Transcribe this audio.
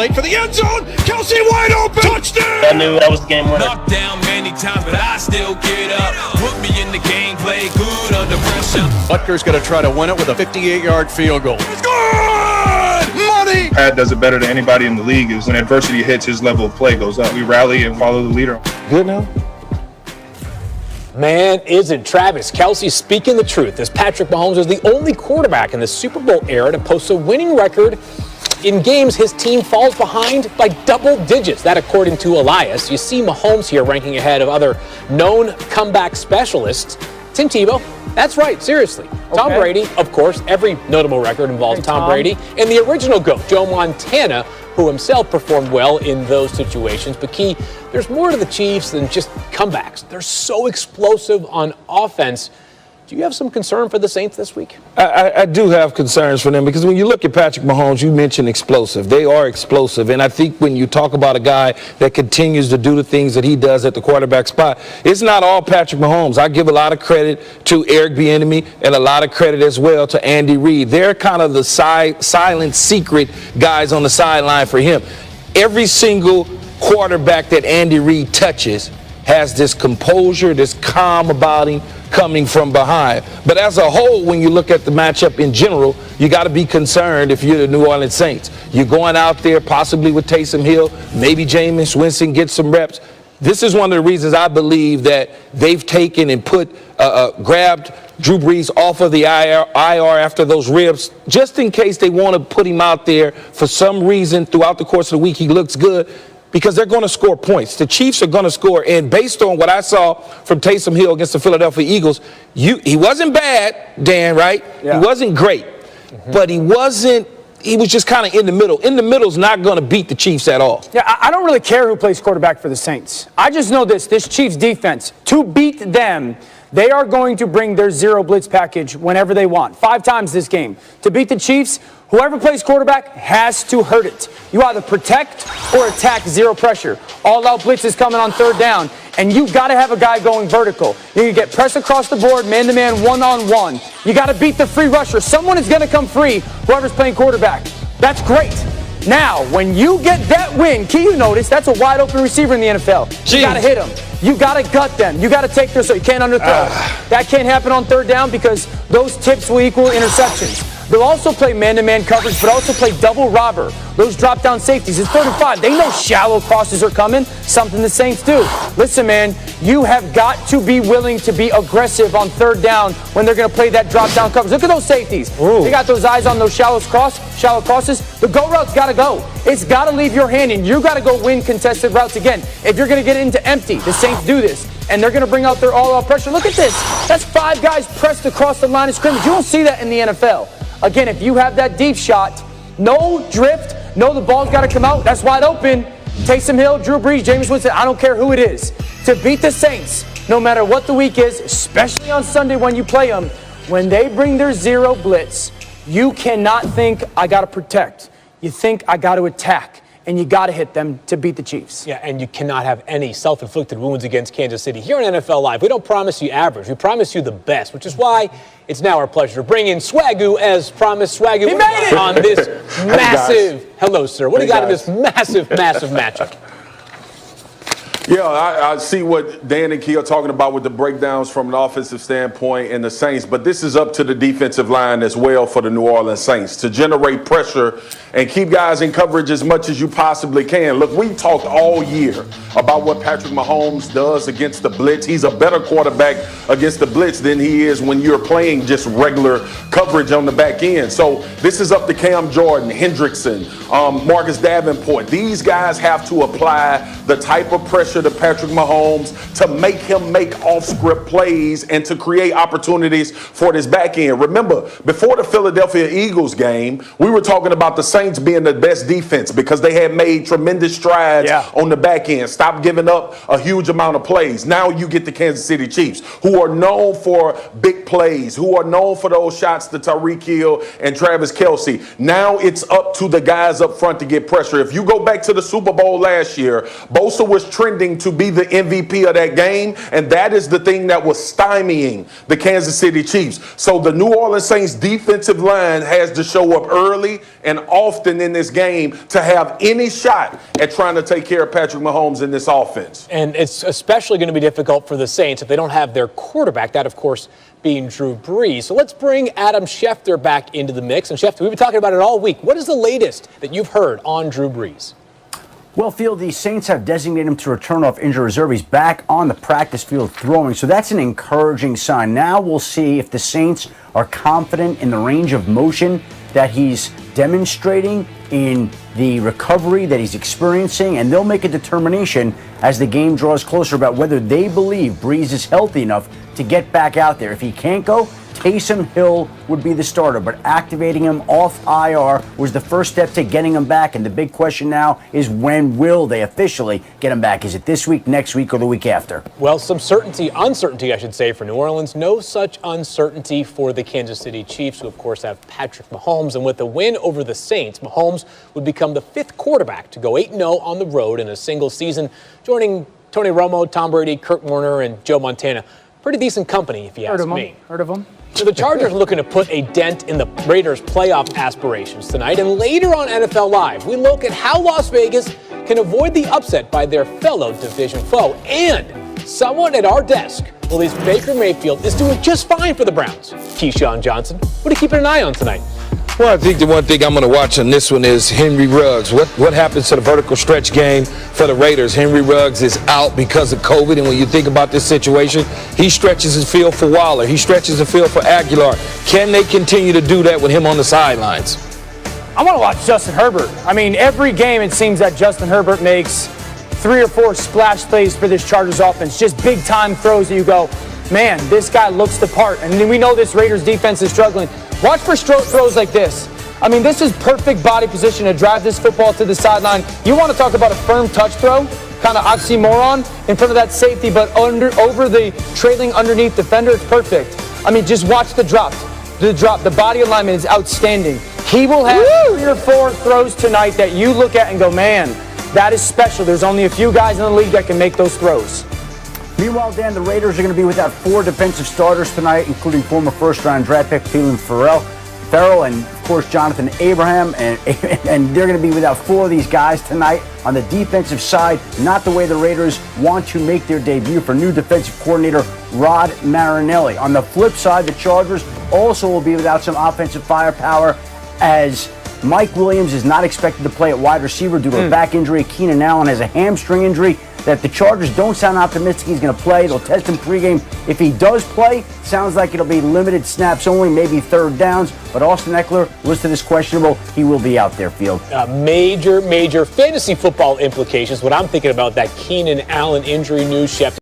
Late for the end zone. Kelsey wide open. Touchdown. I knew that was the game winner. Knocked down many times, but I still get up. Put me in the game, play good under pressure. Butker's going to try to win it with a 58-yard field goal. It's good! Money! Pat does it better than anybody in the league. Is when adversity hits, his level of play goes up. We rally and follow the leader. Good now? Man, isn't Travis Kelce speaking the truth, as Patrick Mahomes is the only quarterback in the Super Bowl era to post a winning record in games his team falls behind by double digits. That according to Elias. You see Mahomes here ranking ahead of other known comeback specialists. Tim Tebow, that's right, seriously. Okay. Tom Brady, of course, every notable record involves Tom Brady. And the original GOAT, Joe Montana, who himself performed well in those situations. But Key, there's more to the Chiefs than just comebacks. They're so explosive on offense. Do you have some concern for the Saints this week? I do have concerns for them because when you look at Patrick Mahomes, you mentioned explosive. They are explosive. And I think when you talk about a guy that continues to do the things that he does at the quarterback spot, it's not all Patrick Mahomes. I give a lot of credit to Eric Bieniemy and a lot of credit as well to Andy Reid. They're kind of the silent secret guys on the sideline for him. Every single quarterback that Andy Reid touches has this composure, this calm about him, coming from behind. But as a whole, when you look at the matchup in general, you got to be concerned if you're the New Orleans Saints. You're going out there possibly with Taysom Hill, maybe Jameis Winston gets some reps. This is one of the reasons I believe that they've taken and grabbed Drew Brees off of the IR after those ribs, just in case they want to put him out there for some reason throughout the course of the week. He looks good. Because they're going to score points. The Chiefs are going to score. And based on what I saw from Taysom Hill against the Philadelphia Eagles, he wasn't bad, Dan, right? Yeah. He wasn't great. But he was just kind of in the middle. In the middle is not going to beat the Chiefs at all. Yeah, I don't really care who plays quarterback for the Saints. I just know this Chiefs defense, to beat them, they are going to bring their zero blitz package whenever they want. 5 times this game. To beat the Chiefs, whoever plays quarterback has to hurt it. You either protect or attack zero pressure. All-out blitz is coming on 3rd down, and you got to have a guy going vertical. You get press across the board, man-to-man, one-on-one. You got to beat the free rusher. Someone is going to come free, whoever's playing quarterback. That's great. Now, when you get that win, Key, you notice that's a wide-open receiver in the NFL. Jeez. You got to hit him. You got to gut them. You got to take their, so you can't underthrow. That can't happen on 3rd down because those tips will equal interceptions. They'll also play man-to-man coverage, but also play double robber. Those drop-down safeties. It's 3rd and 5. They know shallow crosses are coming, something the Saints do. Listen, man, you have got to be willing to be aggressive on 3rd down when they're going to play that drop-down coverage. Look at those safeties. Ooh. They got those eyes on those shallow crosses. The go route's got to go. It's got to leave your hand, and you got to go win contested routes again. If you're going to get into empty, the Saints do this. And they're going to bring out their all-out pressure. Look at this. That's 5 guys pressed across the line of scrimmage. You don't see that in the NFL. Again, if you have that deep shot, no drift, no, the ball's got to come out. That's wide open. Taysom Hill, Drew Brees, Jameis Winston, I don't care who it is. To beat the Saints, no matter what the week is, especially on Sunday when you play them, when they bring their zero blitz, you cannot think, I got to protect. You think, I got to attack. And you got to hit them to beat the Chiefs. Yeah, and you cannot have any self-inflicted wounds against Kansas City. Here on NFL Live, we don't promise you average. We promise you the best, which is why it's now our pleasure to bring in Swagoo as promised. Swagoo, he made it on this massive. Hello, sir. What do you got in this massive matchup? Yeah, I see what Dan and Key are talking about with the breakdowns from an offensive standpoint and the Saints, but this is up to the defensive line as well for the New Orleans Saints to generate pressure and keep guys in coverage as much as you possibly can. Look, we talked all year about what Patrick Mahomes does against the blitz. He's a better quarterback against the blitz than he is when you're playing just regular coverage on the back end. So this is up to Cam Jordan, Hendrickson, Marcus Davenport. These guys have to apply the type of pressure to Patrick Mahomes to make him make off-script plays and to create opportunities for this back end. Remember, before the Philadelphia Eagles game, we were talking about the Saints being the best defense because they had made tremendous strides on the back end. Stop giving up a huge amount of plays. Now you get the Kansas City Chiefs, who are known for big plays, who are known for those shots to Tyreek Hill and Travis Kelce. Now it's up to the guys up front to get pressure. If you go back to the Super Bowl last year, Bosa was trending expecting to be the MVP of that game, and that is the thing that was stymieing the Kansas City Chiefs. So the New Orleans Saints defensive line has to show up early and often in this game to have any shot at trying to take care of Patrick Mahomes in this offense. And it's especially going to be difficult for the Saints if they don't have their quarterback, that, of course, being Drew Brees. So let's bring Adam Schefter back into the mix. And Schefter, we've been talking about it all week. What is the latest that you've heard on Drew Brees? Well, Phil, the Saints have designated him to return off injury reserve. He's back on the practice field throwing, so that's an encouraging sign. Now we'll see if the Saints are confident in the range of motion that he's demonstrating, in the recovery that he's experiencing, and they'll make a determination as the game draws closer about whether they believe Brees is healthy enough to get back out there. If he can't go, Taysom Hill would be the starter, but activating him off IR was the first step to getting him back, and the big question now is, when will they officially get him back? Is it this week, next week, or the week after? Well, some uncertainty, I should say, for New Orleans. No such uncertainty for the Kansas City Chiefs, who, of course, have Patrick Mahomes. And with the win over the Saints, Mahomes would become the 5th quarterback to go 8-0 on the road in a single season, joining Tony Romo, Tom Brady, Kurt Warner, and Joe Montana. Pretty decent company, if you ask me. Heard of them? So the Chargers are looking to put a dent in the Raiders' playoff aspirations tonight. And later on NFL Live, we look at how Las Vegas can avoid the upset by their fellow division foe. And someone at our desk believes Baker Mayfield is doing just fine for the Browns. Keyshawn Johnson, what are you keeping an eye on tonight? Well, I think the one thing I'm going to watch on this one is Henry Ruggs. What happens to the vertical stretch game for the Raiders? Henry Ruggs is out because of COVID, and when you think about this situation, he stretches his field for Waller. He stretches the field for Aguilar. Can they continue to do that with him on the sidelines? I want to watch Justin Herbert. I mean, every game it seems that Justin Herbert makes 3 or 4 splash plays for this Chargers offense, just big-time throws that you go, man, this guy looks the part. And we know this Raiders defense is struggling. Watch for throws like this. I mean, this is perfect body position to drive this football to the sideline. You want to talk about a firm touch throw, kind of oxymoron, in front of that safety, but over the trailing underneath defender, it's perfect. I mean, just watch the drop. The body alignment is outstanding. He will have 3 or 4 throws tonight that you look at and go, man, that is special. There's only a few guys in the league that can make those throws. Meanwhile, Dan, the Raiders are going to be without 4 defensive starters tonight, including former first-round draft pick Clelin Ferrell, and, of course, Jonathan Abraham. And they're going to be without 4 of these guys tonight. On the defensive side, not the way the Raiders want to make their debut for new defensive coordinator Rod Marinelli. On the flip side, the Chargers also will be without some offensive firepower, as Mike Williams is not expected to play at wide receiver due to a back injury. Keenan Allen has a hamstring injury that the Chargers don't sound optimistic he's going to play. They'll test him pregame. If he does play, sounds like it'll be limited snaps only, maybe third downs. But Austin Eckler, listed as questionable, he will be out there, Field. Major fantasy football implications. What I'm thinking about, that Keenan Allen injury news, Chef.